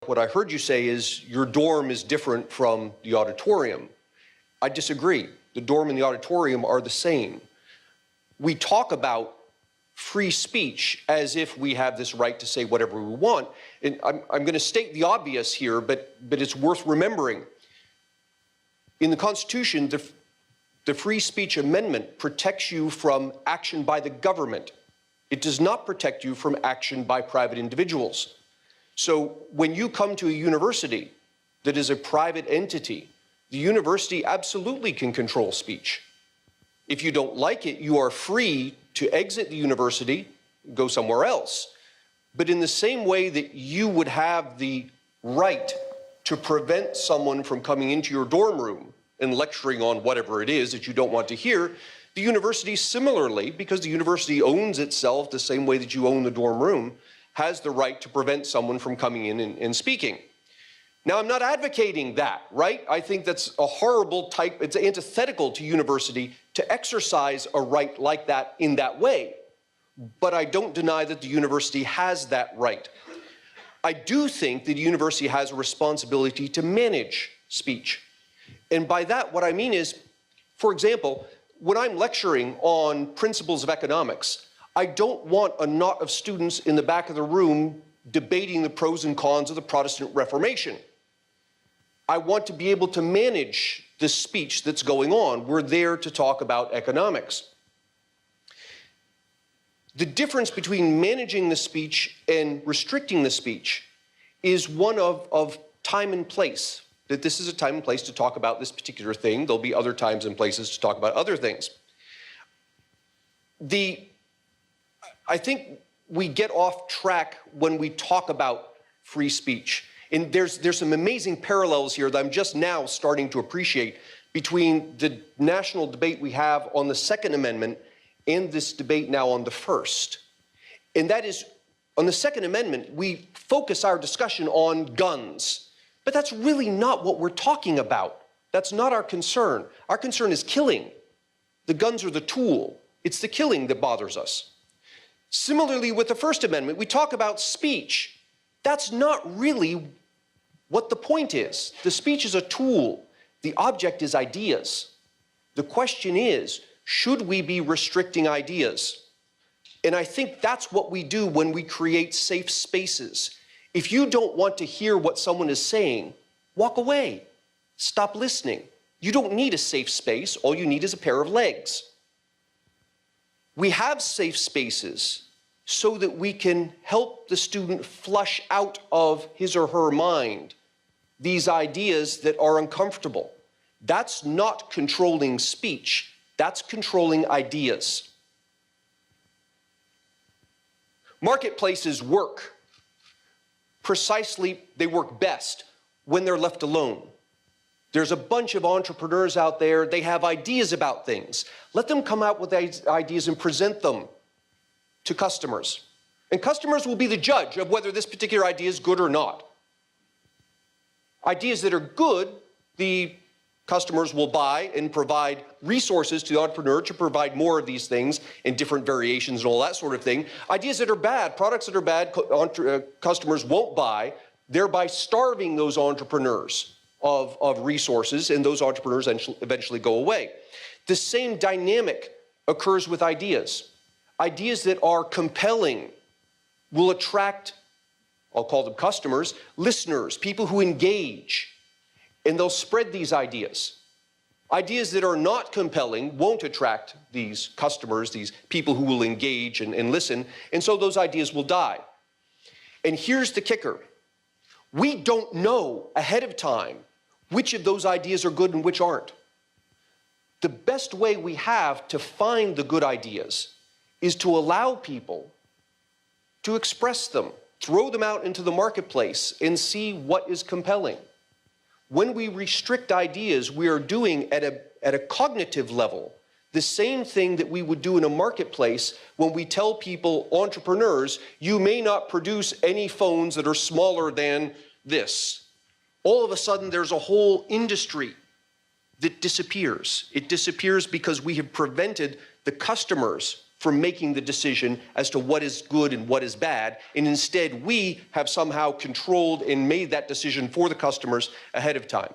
what I heard you say is your dorm is different from the auditorium. I disagree. The dorm and the auditorium are the same. We talk about free speech as if we have this right to say whatever we want. And I'm going to state the obvious here, but it's worth remembering. In the Constitution, the Free Speech Amendment protects you from action by the government. It does not protect you from action by private individuals. So when you come to a university that is a private entity, the university absolutely can control speech. If you don't like it, you are free to exit the university, go somewhere else. But in the same way that you would have the right to prevent someone from coming into your dorm room and lecturing on whatever it is that you don't want to hear, the university similarly, because the university owns itself the same way that you own the dorm room, has the right to prevent someone from coming in and speaking. Now, I'm not advocating that, right? I think that's a horrible type, it's antithetical to university to exercise a right like that in that way. But I don't deny that the university has that right. I do think that the university has a responsibility to manage speech. And by that, what I mean is, for example, when I'm lecturing on principles of economics, I don't want a knot of students in the back of the room debating the pros and cons of the Protestant Reformation. I want to be able to manage the speech that's going on. We're there to talk about economics. The difference between managing the speech and restricting the speech is one of time and place, that this is a time and place to talk about this particular thing. There'll be other times and places to talk about other things. I think we get off track when we talk about free speech. And there's some amazing parallels here that I'm just now starting to appreciate between the national debate we have on the Second Amendment and this debate now on the First. And that is, on the Second Amendment, we focus our discussion on guns. But that's really not what we're talking about. That's not our concern. Our concern is killing. The guns are the tool. It's the killing that bothers us. Similarly, with the First Amendment, we talk about speech. That's not really what the point is. The speech is a tool. The object is ideas. The question is, should we be restricting ideas? And I think that's what we do when we create safe spaces. If you don't want to hear what someone is saying, walk away. Stop listening. You don't need a safe space. All you need is a pair of legs. We have safe spaces so that we can help the student flush out of his or her mind these ideas that are uncomfortable. That's not controlling speech. That's controlling ideas. Marketplaces work. Precisely, they work best when they're left alone. There's a bunch of entrepreneurs out there. They have ideas about things. Let them come out with ideas and present them to customers. And customers will be the judge of whether this particular idea is good or not. Ideas that are good, the customers will buy and provide resources to the entrepreneur to provide more of these things in different variations and all that sort of thing. Ideas that are bad, products that are bad, customers won't buy, thereby starving those entrepreneurs of resources, and those entrepreneurs eventually go away. The same dynamic occurs with ideas. Ideas that are compelling will attract, I'll call them customers, listeners, people who engage, and they'll spread these ideas. Ideas that are not compelling won't attract these customers, these people who will engage and listen, and so those ideas will die. And here's the kicker. We don't know ahead of time which of those ideas are good and which aren't. The best way we have to find the good ideas is to allow people to express them, throw them out into the marketplace and see what is compelling. When we restrict ideas, we are doing at a cognitive level the same thing that we would do in a marketplace when we tell people, entrepreneurs, you may not produce any phones that are smaller than this. All of a sudden, there's a whole industry that disappears. It disappears because we have prevented the customers for making the decision as to what is good and what is bad. And instead, we have somehow controlled and made that decision for the customers ahead of time.